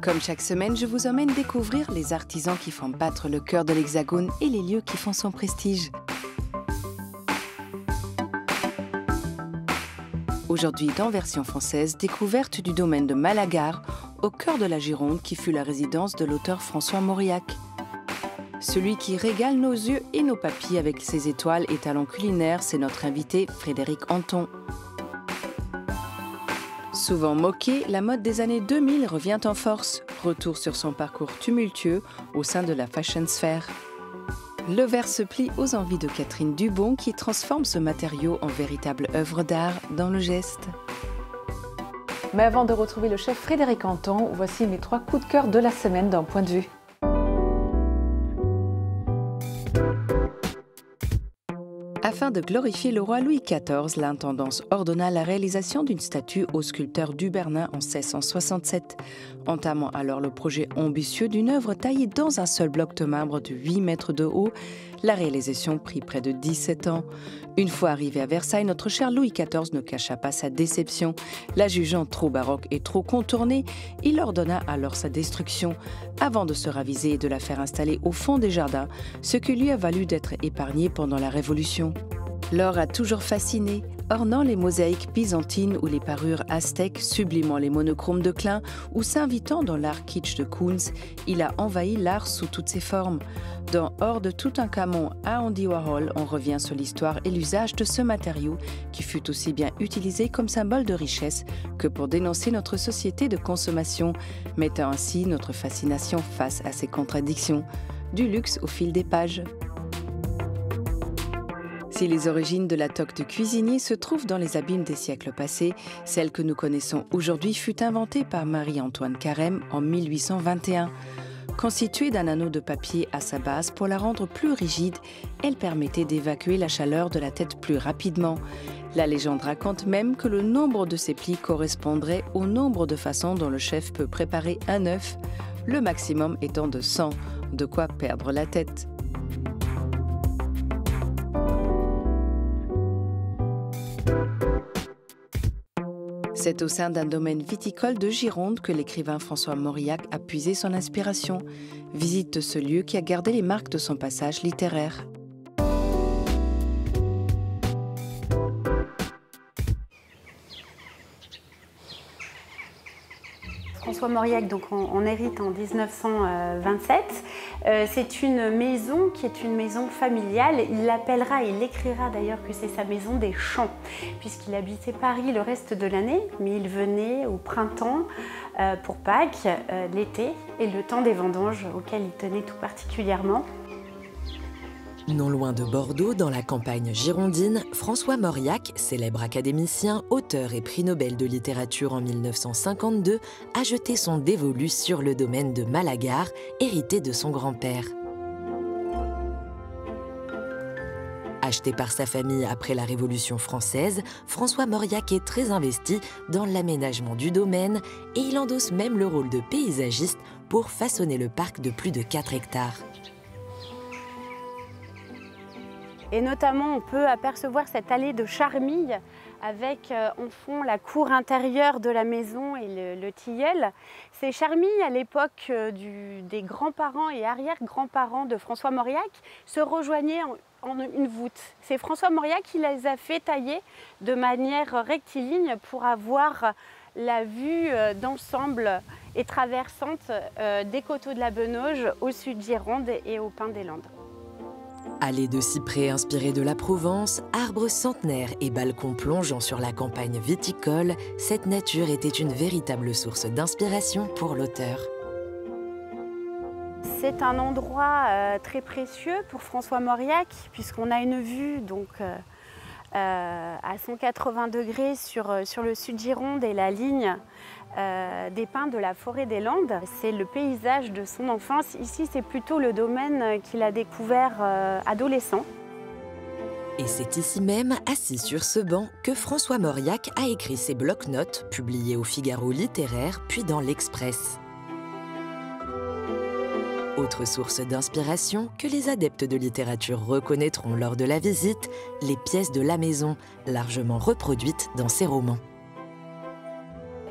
Comme chaque semaine, je vous emmène découvrir les artisans qui font battre le cœur de l'Hexagone et les lieux qui font son prestige. Aujourd'hui, dans Version française, découverte du domaine de Malagar, au cœur de la Gironde, qui fut la résidence de l'auteur François Mauriac. Celui qui régale nos yeux et nos papilles avec ses étoiles et talents culinaires, c'est notre invité Frédéric Anton. Souvent moquée, la mode des années 2000 revient en force. Retour sur son parcours tumultueux au sein de la fashion sphère. Le verre se plie aux envies de Catherine Dubon qui transforme ce matériau en véritable œuvre d'art dans le geste. Mais avant de retrouver le chef Frédéric Anton, voici mes 3 coups de cœur de la semaine d'un point de vue. Afin de glorifier le roi Louis XIV, l'intendance ordonna la réalisation d'une statue au sculpteur Dubernin en 1667, entamant alors le projet ambitieux d'une œuvre taillée dans un seul bloc de marbre de 8 mètres de haut. La réalisation prit près de 17 ans. Une fois arrivé à Versailles, notre cher Louis XIV ne cacha pas sa déception. La jugeant trop baroque et trop contournée, il ordonna alors sa destruction, avant de se raviser et de la faire installer au fond des jardins, ce qui lui a valu d'être épargné pendant la Révolution. L'or a toujours fasciné, ornant les mosaïques byzantines ou les parures aztèques, sublimant les monochromes de Klein ou s'invitant dans l'art kitsch de Kunz, il a envahi l'art sous toutes ses formes. Dans Hors de Toutankhamon à Andy Warhol, on revient sur l'histoire et l'usage de ce matériau qui fut aussi bien utilisé comme symbole de richesse que pour dénoncer notre société de consommation, mettant ainsi notre fascination face à ces contradictions. Du luxe au fil des pages. Si les origines de la toque de cuisinier se trouvent dans les abîmes des siècles passés, celle que nous connaissons aujourd'hui fut inventée par Marie-Antoine Carême en 1821. Constituée d'un anneau de papier à sa base pour la rendre plus rigide, elle permettait d'évacuer la chaleur de la tête plus rapidement. La légende raconte même que le nombre de ces plis correspondrait au nombre de façons dont le chef peut préparer un œuf, le maximum étant de 100, de quoi perdre la tête. C'est au sein d'un domaine viticole de Gironde que l'écrivain François Mauriac a puisé son inspiration. Visite ce lieu qui a gardé les marques de son passage littéraire. François Mauriac, donc on hérite en 1927. C'est une maison qui est une maison familiale. Il l'appellera, il écrira d'ailleurs que c'est sa maison des champs, puisqu'il habitait Paris le reste de l'année, mais il venait au printemps pour Pâques, l'été et le temps des vendanges auxquelles il tenait tout particulièrement. Non loin de Bordeaux, dans la campagne girondine, François Mauriac, célèbre académicien, auteur et prix Nobel de littérature en 1952, a jeté son dévolu sur le domaine de Malagar, hérité de son grand-père. Acheté par sa famille après la Révolution française, François Mauriac est très investi dans l'aménagement du domaine et il endosse même le rôle de paysagiste pour façonner le parc de plus de 4 hectares. Et notamment, on peut apercevoir cette allée de charmilles avec en fond la cour intérieure de la maison et le tilleul. Ces charmilles, à l'époque des grands-parents et arrière-grands-parents de François Mauriac, se rejoignaient en une voûte. C'est François Mauriac qui les a fait tailler de manière rectiligne pour avoir la vue d'ensemble et traversante des coteaux de la Benauge au sud Gironde et au Pin des Landes. Allées de cyprès inspirées de la Provence, arbres centenaires et balcons plongeant sur la campagne viticole, cette nature était une véritable source d'inspiration pour l'auteur. C'est un endroit très précieux pour François Mauriac, puisqu'on a une vue donc, à 180 degrés sur le sud Gironde et la ligne des pins de la forêt des Landes. C'est le paysage de son enfance. Ici, c'est plutôt le domaine qu'il a découvert adolescent. Et c'est ici même, assis sur ce banc, que François Mauriac a écrit ses blocs-notes, publiés au Figaro littéraire, puis dans l'Express. Autre source d'inspiration que les adeptes de littérature reconnaîtront lors de la visite, les pièces de la maison, largement reproduites dans ses romans.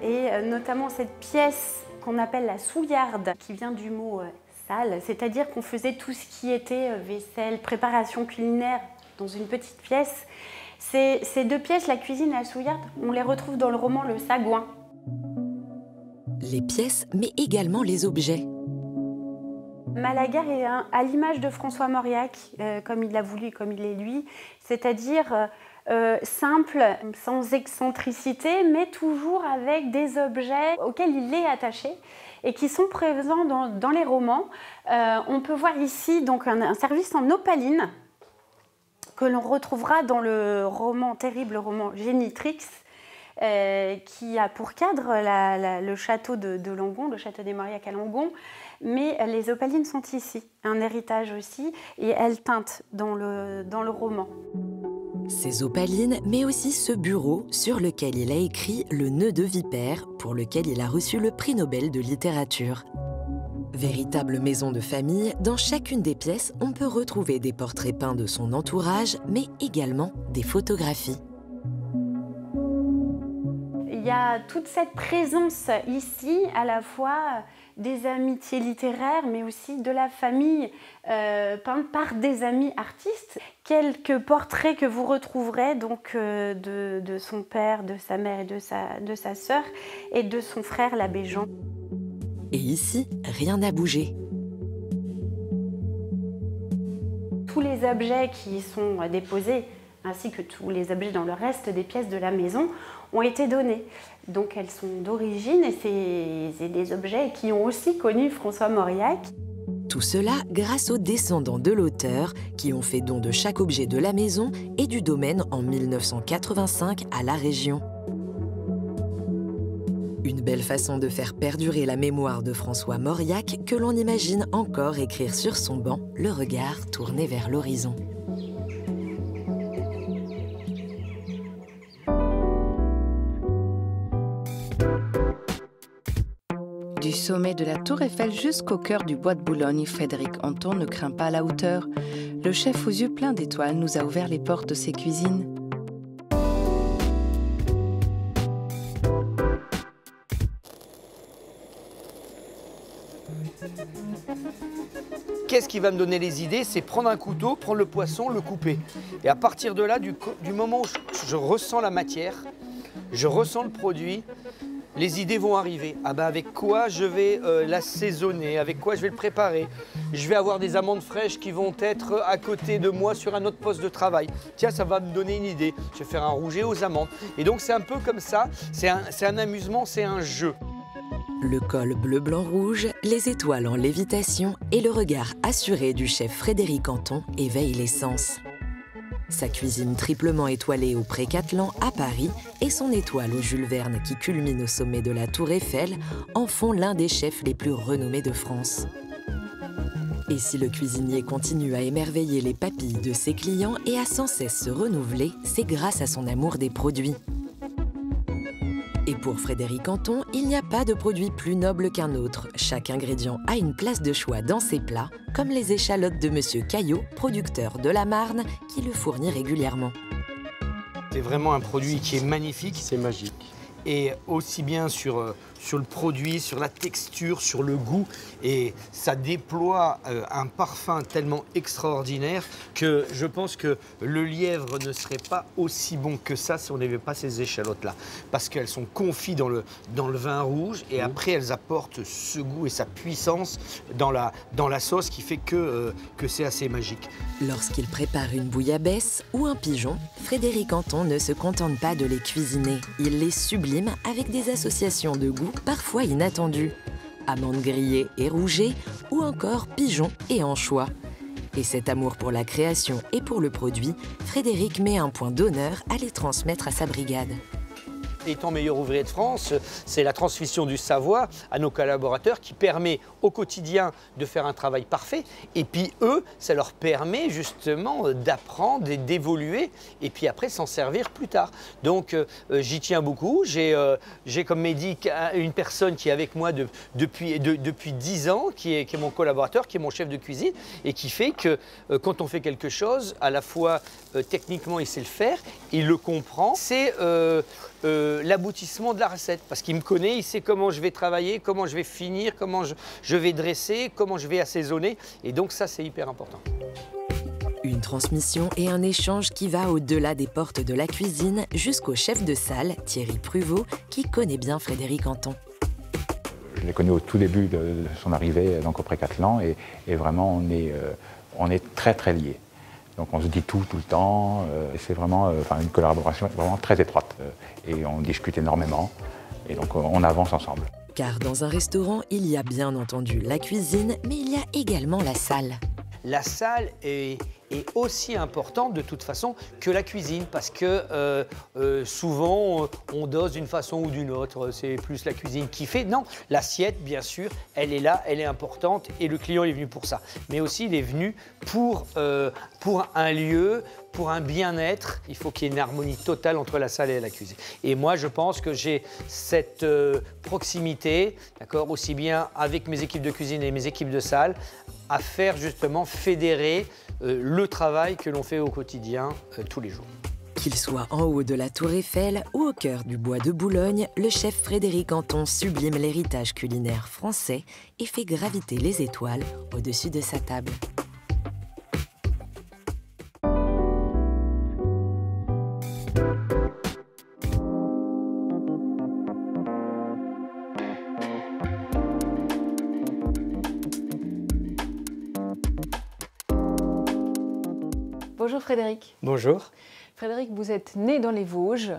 Et notamment cette pièce qu'on appelle la souillarde, qui vient du mot salle, c'est-à-dire qu'on faisait tout ce qui était vaisselle, préparation culinaire dans une petite pièce. Ces deux pièces, la cuisine et la souillarde, on les retrouve dans le roman Le Sagouin. Les pièces, mais également les objets. Malaga est à l'image de François Mauriac, comme il l'a voulu, comme il est lui, c'est-à-dire simple, sans excentricité, mais toujours avec des objets auxquels il est attaché et qui sont présents dans les romans. On peut voir ici donc un service en opaline que l'on retrouvera dans le terrible roman Génitrix, qui a pour cadre le château de Langon, le château des Mauriac à Langon. Mais les opalines sont ici, un héritage aussi, et elles teintent dans le roman. Ces opalines, mais aussi ce bureau sur lequel il a écrit Le nœud de vipère, pour lequel il a reçu le prix Nobel de littérature. Véritable maison de famille, dans chacune des pièces, on peut retrouver des portraits peints de son entourage, mais également des photographies. Il y a toute cette présence ici, à la fois des amitiés littéraires, mais aussi de la famille peinte par des amis artistes. Quelques portraits que vous retrouverez donc de son père, de sa mère et de sa sœur, et de son frère l'abbé Jean. Et ici, rien n'a bougé. Tous les objets qui sont déposés, ainsi que tous les objets dans le reste des pièces de la maison, ont été donnés. Donc elles sont d'origine et c'est des objets qui ont aussi connu François Mauriac. Tout cela grâce aux descendants de l'auteur qui ont fait don de chaque objet de la maison et du domaine en 1985 à la région. Une belle façon de faire perdurer la mémoire de François Mauriac que l'on imagine encore écrire sur son banc, le regard tourné vers l'horizon. Du sommet de la Tour Eiffel jusqu'au cœur du bois de Boulogne, Frédéric Anton ne craint pas la hauteur. Le chef aux yeux pleins d'étoiles nous a ouvert les portes de ses cuisines. Qu'est-ce qui va me donner les idées? C'est prendre un couteau, prendre le poisson, le couper. Et à partir de là, du moment où je ressens la matière, je ressens le produit, les idées vont arriver. Ah ben avec quoi je vais l'assaisonner, avec quoi je vais le préparer. Je vais avoir des amandes fraîches qui vont être à côté de moi sur un autre poste de travail. Tiens, ça va me donner une idée. Je vais faire un rouget aux amandes. Et donc c'est un peu comme ça, c'est un amusement, c'est un jeu. Le col bleu-blanc-rouge, les étoiles en lévitation et le regard assuré du chef Frédéric Anton éveillent les sens. Sa cuisine triplement étoilée au Pré-Catelan à Paris et son étoile au Jules Verne qui culmine au sommet de la Tour Eiffel en font l'un des chefs les plus renommés de France. Et si le cuisinier continue à émerveiller les papilles de ses clients et à sans cesse se renouveler, c'est grâce à son amour des produits. Et pour Frédéric Anton, il n'y a pas de produit plus noble qu'un autre. Chaque ingrédient a une place de choix dans ses plats, comme les échalotes de Monsieur Caillot, producteur de la Marne, qui le fournit régulièrement. C'est vraiment un produit qui est magnifique. C'est magique. Et aussi bien sur le produit, sur la texture, sur le goût. Et ça déploie un parfum tellement extraordinaire que je pense que le lièvre ne serait pas aussi bon que ça si on n'avait pas ces échalotes-là. Parce qu'elles sont confites dans le vin rouge et après elles apportent ce goût et sa puissance dans la sauce qui fait que c'est assez magique. Lorsqu'il prépare une bouillabaisse ou un pigeon, Frédéric Anton ne se contente pas de les cuisiner. Il les sublime avec des associations de goûts parfois inattendues. Amandes grillées et rouget ou encore pigeons et anchois. Et cet amour pour la création et pour le produit, Frédéric met un point d'honneur à les transmettre à sa brigade. Étant meilleur ouvrier de France, c'est la transmission du savoir à nos collaborateurs qui permet au quotidien de faire un travail parfait. Et puis eux, ça leur permet justement d'apprendre et d'évoluer et puis après s'en servir plus tard. Donc j'y tiens beaucoup. J'ai comme médic une personne qui est avec moi depuis 10 ans, qui est mon collaborateur, qui est mon chef de cuisine et qui fait que quand on fait quelque chose, à la fois techniquement il sait le faire, il le comprend. C'est l'aboutissement de la recette. Parce qu'il me connaît, il sait comment je vais travailler, comment je vais finir, comment je vais dresser, comment je vais assaisonner. Et donc ça, c'est hyper important. Une transmission et un échange qui va au-delà des portes de la cuisine jusqu'au chef de salle, Thierry Pruvot, qui connaît bien Frédéric Anton. Je l'ai connu au tout début de son arrivée donc, au Pré-Catelan et vraiment on est très très liés. Donc on se dit tout le temps, et c'est vraiment une collaboration vraiment très étroite. Et on discute énormément et donc on avance ensemble. Car dans un restaurant, il y a bien entendu la cuisine, mais il y a également la salle. La salle est aussi importante de toute façon que la cuisine parce que souvent on dose d'une façon ou d'une autre, c'est plus la cuisine qui fait. Non, l'assiette bien sûr, elle est là, elle est importante et le client est venu pour ça. Mais aussi il est venu pour un lieu, pour un bien-être. Il faut qu'il y ait une harmonie totale entre la salle et la cuisine. Et moi je pense que j'ai cette proximité, d'accord, aussi bien avec mes équipes de cuisine et mes équipes de salle, à faire justement fédérer le travail que l'on fait au quotidien tous les jours. Qu'il soit en haut de la Tour Eiffel ou au cœur du bois de Boulogne, le chef Frédéric Anton sublime l'héritage culinaire français et fait graviter les étoiles au-dessus de sa table. Bonjour Frédéric. Bonjour. Frédéric, vous êtes né dans les Vosges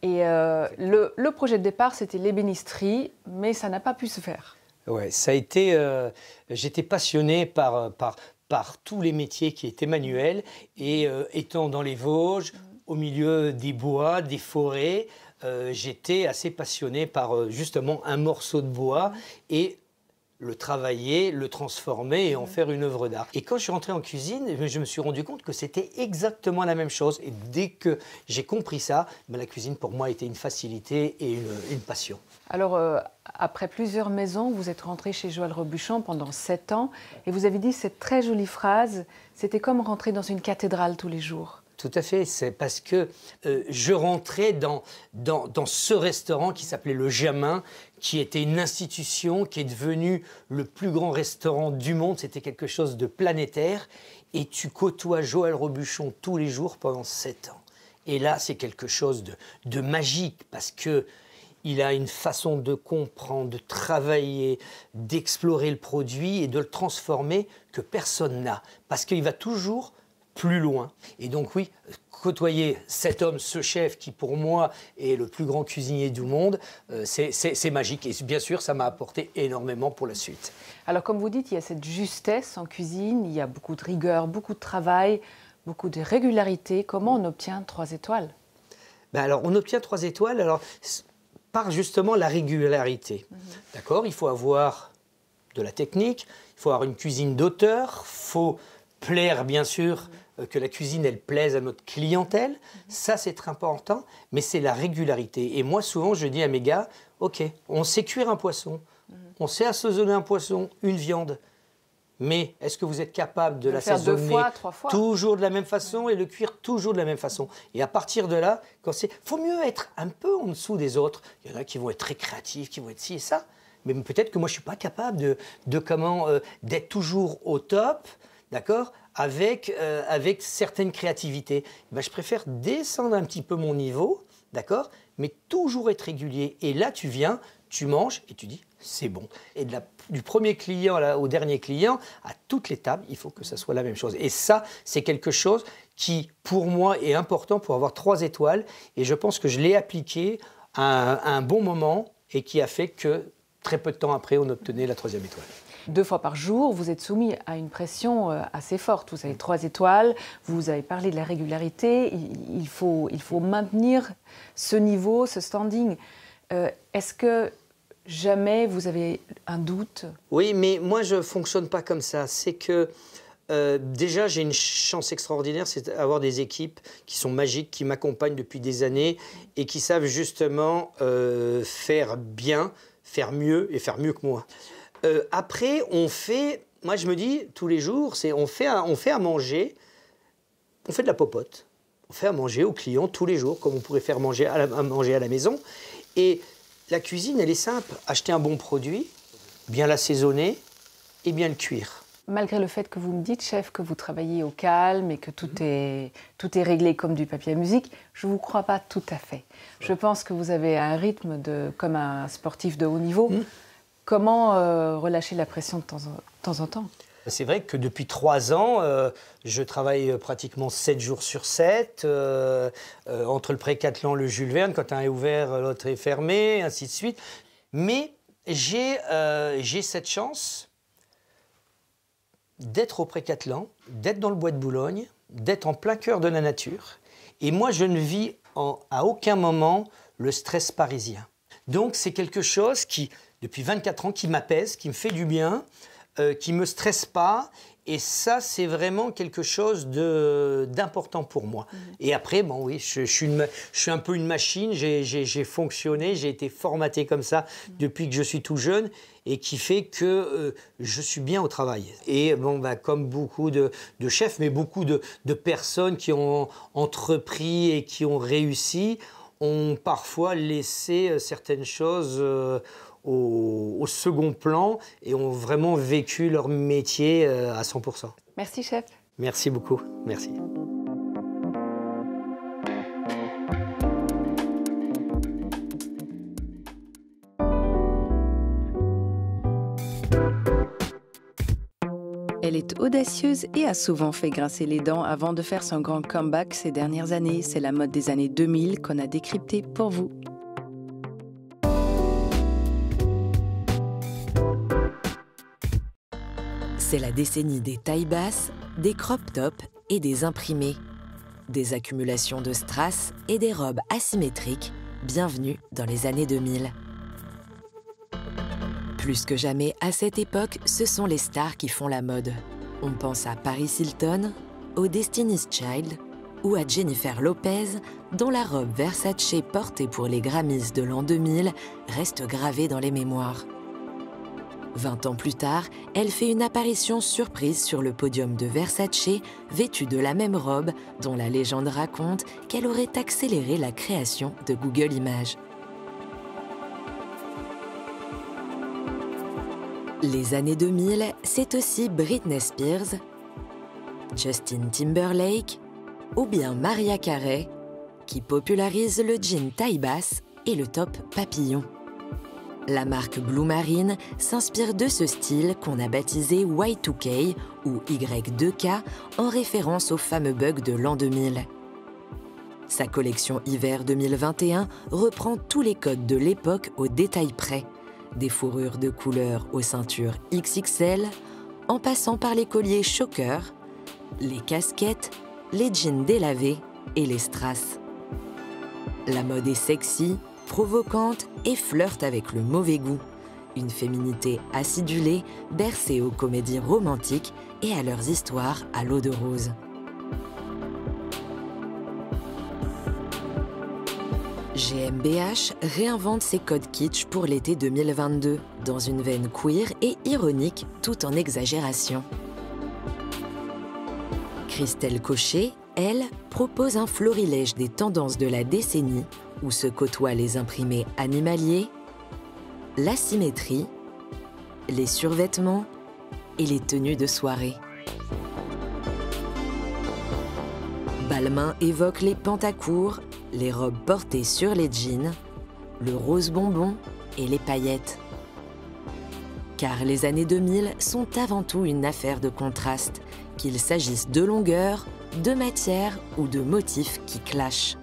et le projet de départ c'était l'ébénisterie, mais ça n'a pas pu se faire. Ouais, ça a été. J'étais passionné par tous les métiers qui étaient manuels et étant dans les Vosges, au milieu des bois, des forêts, j'étais assez passionné par justement un morceau de bois et le travailler, le transformer et en faire une œuvre d'art. Et quand je suis rentré en cuisine, je me suis rendu compte que c'était exactement la même chose. Et dès que j'ai compris ça, la cuisine pour moi était une facilité et une passion. Alors, après plusieurs maisons, vous êtes rentré chez Joël Robuchon pendant 7 ans et vous avez dit cette très jolie phrase, c'était comme rentrer dans une cathédrale tous les jours. Tout à fait, c'est parce que je rentrais dans ce restaurant qui s'appelait Le Jamin, qui était une institution, qui est devenu le plus grand restaurant du monde. C'était quelque chose de planétaire. Et tu côtoies Joël Robuchon tous les jours pendant 7 ans. Et là, c'est quelque chose de magique parce qu'il a une façon de comprendre, de travailler, d'explorer le produit et de le transformer que personne n'a. Parce qu'il va toujours plus loin. Et donc oui, côtoyer cet homme, ce chef qui pour moi est le plus grand cuisinier du monde, c'est magique. Et bien sûr, ça m'a apporté énormément pour la suite. Alors comme vous dites, il y a cette justesse en cuisine, il y a beaucoup de rigueur, beaucoup de travail, beaucoup de régularité. Comment on obtient 3 étoiles ? Alors on obtient 3 étoiles par justement la régularité. D'accord ? Il faut avoir de la technique, il faut avoir une cuisine d'auteur, il faut plaire bien sûr, que la cuisine elle plaise à notre clientèle, ça c'est très important, mais c'est la régularité. Et moi souvent je dis à mes gars, ok, on sait cuire un poisson, on sait assaisonner un poisson, une viande, mais est-ce que vous êtes capable de l'assaisonner 2 fois, 3 fois toujours de la même façon et le cuire toujours de la même façon? Et à partir de là, faut mieux être un peu en dessous des autres. Il y en a qui vont être très créatifs, qui vont être ci et ça, mais peut-être que moi je ne suis pas capable d'être toujours au top. D'accord, avec certaines créativités. Je préfère descendre un petit peu mon niveau, d'accord, mais toujours être régulier. Et là, tu viens, tu manges et tu dis, c'est bon. Et du premier client au dernier client, à toutes les tables, il faut que ça soit la même chose. Et ça, c'est quelque chose qui, pour moi, est important pour avoir 3 étoiles. Et je pense que je l'ai appliqué à un bon moment et qui a fait que, très peu de temps après, on obtenait la 3e étoile. 2 fois par jour, vous êtes soumis à une pression assez forte. Vous avez 3 étoiles, vous avez parlé de la régularité, il faut maintenir ce niveau, ce standing. Est-ce que jamais vous avez un doute ? Oui, mais moi je ne fonctionne pas comme ça. C'est que déjà j'ai une chance extraordinaire, c'est d'avoir des équipes qui sont magiques, qui m'accompagnent depuis des années et qui savent justement faire bien, faire mieux et faire mieux que moi. Après, moi je me dis tous les jours, on fait à manger, on fait de la popote, on fait à manger aux clients tous les jours, comme on pourrait faire manger à la maison. Et la cuisine, elle est simple. Acheter un bon produit, bien l'assaisonner et bien le cuire. Malgré le fait que vous me dites, chef, que vous travaillez au calme et que tout est réglé comme du papier à musique, je ne vous crois pas tout à fait. Je pense que vous avez un rythme comme un sportif de haut niveau. Comment relâcher la pression de temps en temps? C'est vrai que depuis 3 ans, je travaille pratiquement 7 jours sur 7. Entre le Pré-Cattelan, le Jules Verne, quand un est ouvert, l'autre est fermé, ainsi de suite. Mais j'ai cette chance d'être au Pré-Cattelan, d'être dans le bois de Boulogne, d'être en plein cœur de la nature. Et moi, je ne vis à aucun moment le stress parisien. Donc, c'est quelque chose qui, depuis 24 ans, qui m'apaise, qui me fait du bien, qui ne me stresse pas. Et ça, c'est vraiment quelque chose d'important pour moi. Et après, bon, oui, je suis un peu une machine. J'ai fonctionné, j'ai été formaté comme ça depuis que je suis tout jeune et qui fait que je suis bien au travail. Et bon, bah, comme beaucoup de chefs, mais beaucoup de personnes qui ont entrepris et qui ont réussi, ont parfois laissé certaines choses au second plan et ont vraiment vécu leur métier à 100%. Merci, chef. Merci beaucoup. Merci. Elle est audacieuse et a souvent fait grincer les dents avant de faire son grand comeback ces dernières années. C'est la mode des années 2000 qu'on a décryptée pour vous. C'est la décennie des tailles basses, des crop tops et des imprimés. Des accumulations de strass et des robes asymétriques. Bienvenue dans les années 2000. Plus que jamais, à cette époque, ce sont les stars qui font la mode. On pense à Paris Hilton, au Destiny's Child ou à Jennifer Lopez, dont la robe Versace portée pour les Grammys de l'an 2000 reste gravée dans les mémoires. 20 ans plus tard, elle fait une apparition surprise sur le podium de Versace, vêtue de la même robe dont la légende raconte qu'elle aurait accéléré la création de Google Images. Les années 2000, c'est aussi Britney Spears, Justin Timberlake ou bien Mariah Carey qui popularise le jean taille basse et le top papillon. La marque Blue Marine s'inspire de ce style qu'on a baptisé Y2K ou Y2K en référence au fameux bug de l'an 2000. Sa collection hiver 2021 reprend tous les codes de l'époque au détail près. Des fourrures de couleur aux ceintures XXL, en passant par les colliers choker, les casquettes, les jeans délavés et les strass. La mode est sexy, provocante et flirte avec le mauvais goût. Une féminité acidulée, bercée aux comédies romantiques et à leurs histoires à l'eau de rose. GmbH réinvente ses codes kitsch pour l'été 2022, dans une veine queer et ironique tout en exagération. Christelle Cochet, elle, propose un florilège des tendances de la décennie où se côtoient les imprimés animaliers, l'asymétrie, les survêtements et les tenues de soirée. Balmain évoque les pantacours, les robes portées sur les jeans, le rose bonbon et les paillettes. Car les années 2000 sont avant tout une affaire de contraste, qu'il s'agisse de longueur, de matière ou de motifs qui clashent.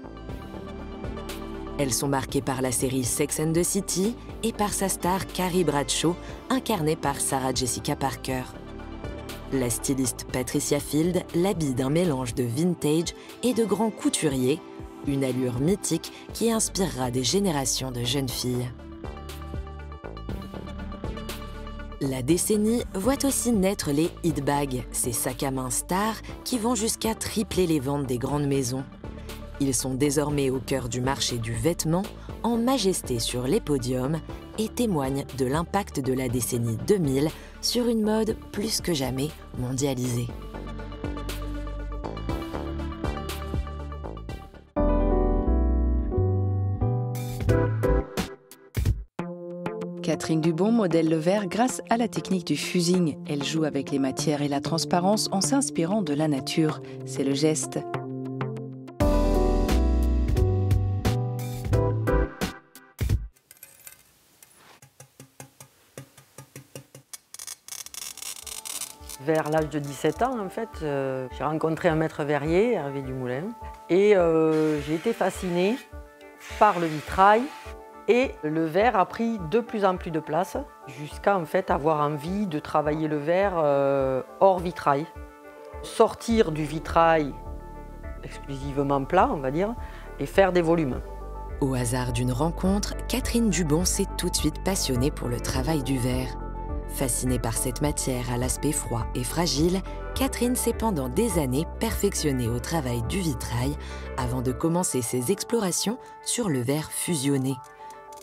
Elles sont marquées par la série Sex and the City et par sa star Carrie Bradshaw, incarnée par Sarah Jessica Parker. La styliste Patricia Field l'habille d'un mélange de vintage et de grands couturiers, une allure mythique qui inspirera des générations de jeunes filles. La décennie voit aussi naître les hit bags, ces sacs à main stars qui vont jusqu'à tripler les ventes des grandes maisons. Ils sont désormais au cœur du marché du vêtement, en majesté sur les podiums et témoignent de l'impact de la décennie 2000 sur une mode plus que jamais mondialisée. Catherine Dubon modèle le verre grâce à la technique du fusing. Elle joue avec les matières et la transparence en s'inspirant de la nature. C'est le geste. Vers l'âge de 17 ans, en fait, j'ai rencontré un maître verrier, Hervé Dumoulin, et j'ai été fascinée par le vitrail. Et le verre a pris de plus en plus de place, jusqu'à en fait avoir envie de travailler le verre hors vitrail. Sortir du vitrail exclusivement plat, on va dire, et faire des volumes. Au hasard d'une rencontre, Catherine Dubon s'est tout de suite passionnée pour le travail du verre. Fascinée par cette matière à l'aspect froid et fragile, Catherine s'est pendant des années perfectionnée au travail du vitrail avant de commencer ses explorations sur le verre fusionné.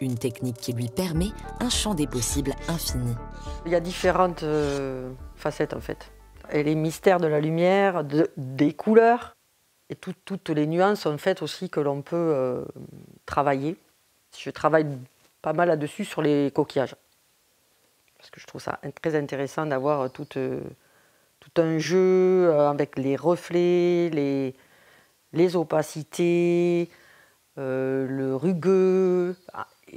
Une technique qui lui permet un champ des possibles infini. Il y a différentes facettes en fait. Et les mystères de la lumière, des couleurs, et toutes les nuances en fait aussi que l'on peut travailler. Je travaille pas mal là-dessus sur les coquillages. Parce que je trouve ça très intéressant d'avoir tout un jeu avec les reflets, les opacités, le rugueux.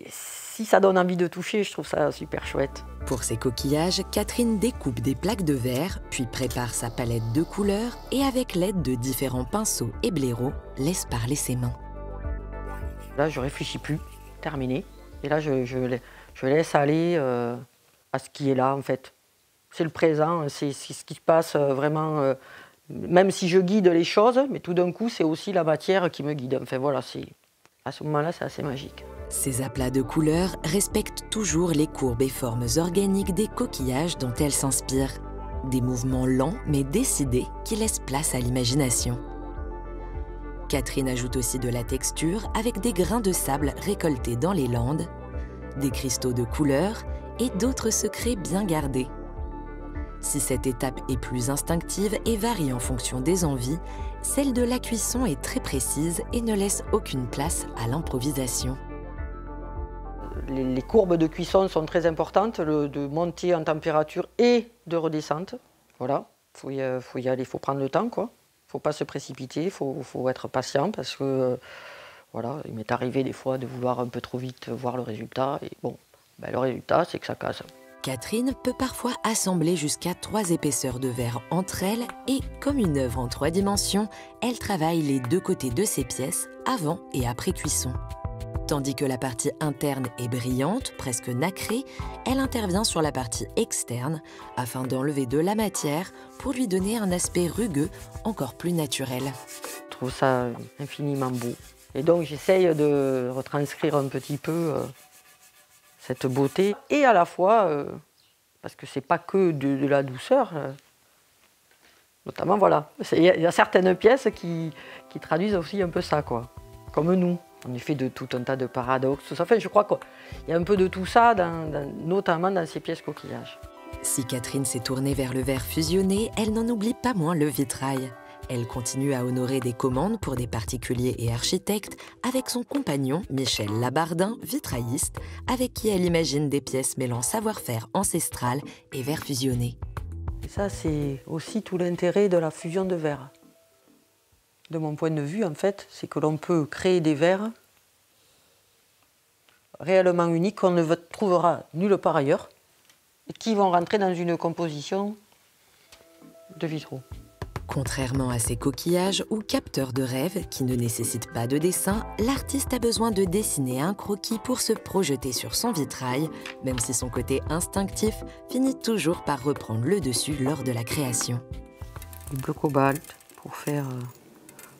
Si ça donne envie de toucher, je trouve ça super chouette. Pour ces coquillages, Catherine découpe des plaques de verre, puis prépare sa palette de couleurs et avec l'aide de différents pinceaux et blaireaux, laisse parler ses mains. Là, je réfléchis plus, terminé. Et là, je laisse aller à ce qui est là, en fait. C'est le présent, c'est ce qui se passe vraiment. Même si je guide les choses, mais tout d'un coup, c'est aussi la matière qui me guide. Enfin voilà, à ce moment-là, c'est assez magique. Ces aplats de couleurs respectent toujours les courbes et formes organiques des coquillages dont elle s'inspire. Des mouvements lents mais décidés qui laissent place à l'imagination. Catherine ajoute aussi de la texture avec des grains de sable récoltés dans les Landes, des cristaux de couleurs et d'autres secrets bien gardés. Si cette étape est plus instinctive et varie en fonction des envies, celle de la cuisson est très précise et ne laisse aucune place à l'improvisation. Les courbes de cuisson sont très importantes, de montée en température et de redescente. Voilà, faut y aller, il faut prendre le temps, quoi. Faut pas se précipiter, il faut être patient parce que voilà, il m'est arrivé des fois de vouloir un peu trop vite voir le résultat. Et bon, le résultat, c'est que ça casse. Catherine peut parfois assembler jusqu'à 3 épaisseurs de verre entre elles et, comme une œuvre en 3 dimensions, elle travaille les 2 côtés de ses pièces avant et après cuisson. Tandis que la partie interne est brillante, presque nacrée, elle intervient sur la partie externe afin d'enlever de la matière pour lui donner un aspect rugueux encore plus naturel. Je trouve ça infiniment beau. Et donc j'essaye de retranscrire un petit peu cette beauté et à la fois, parce que c'est pas que de la douceur, notamment voilà, il y a certaines pièces qui traduisent aussi un peu ça, quoi, comme nous. On est fait de tout un tas de paradoxes, tout ça. Enfin, je crois qu'il y a un peu de tout ça, notamment dans ces pièces coquillages. Si Catherine s'est tournée vers le verre fusionné, elle n'en oublie pas moins le vitrail. Elle continue à honorer des commandes pour des particuliers et architectes avec son compagnon Michel Labardin, vitrailliste, avec qui elle imagine des pièces mêlant savoir-faire ancestral et verre fusionné. Et ça, c'est aussi tout l'intérêt de la fusion de verre. De mon point de vue, en fait, c'est que l'on peut créer des verres réellement uniques qu'on ne trouvera nulle part ailleurs et qui vont rentrer dans une composition de vitraux. Contrairement à ces coquillages ou capteurs de rêve qui ne nécessitent pas de dessin, l'artiste a besoin de dessiner un croquis pour se projeter sur son vitrail, même si son côté instinctif finit toujours par reprendre le dessus lors de la création. Du bleu cobalt pour faire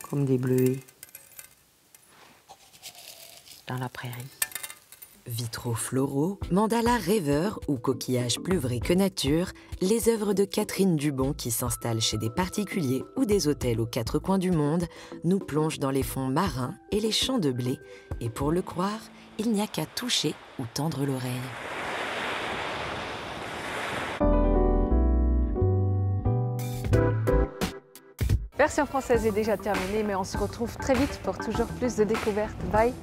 comme des bleuets dans la prairie. Vitraux floraux, mandalas rêveurs ou coquillages plus vrais que nature, les œuvres de Catherine Dubon qui s'installent chez des particuliers ou des hôtels aux 4 coins du monde nous plongent dans les fonds marins et les champs de blé. Et pour le croire, il n'y a qu'à toucher ou tendre l'oreille. Version française est déjà terminée, mais on se retrouve très vite pour toujours plus de découvertes. Bye!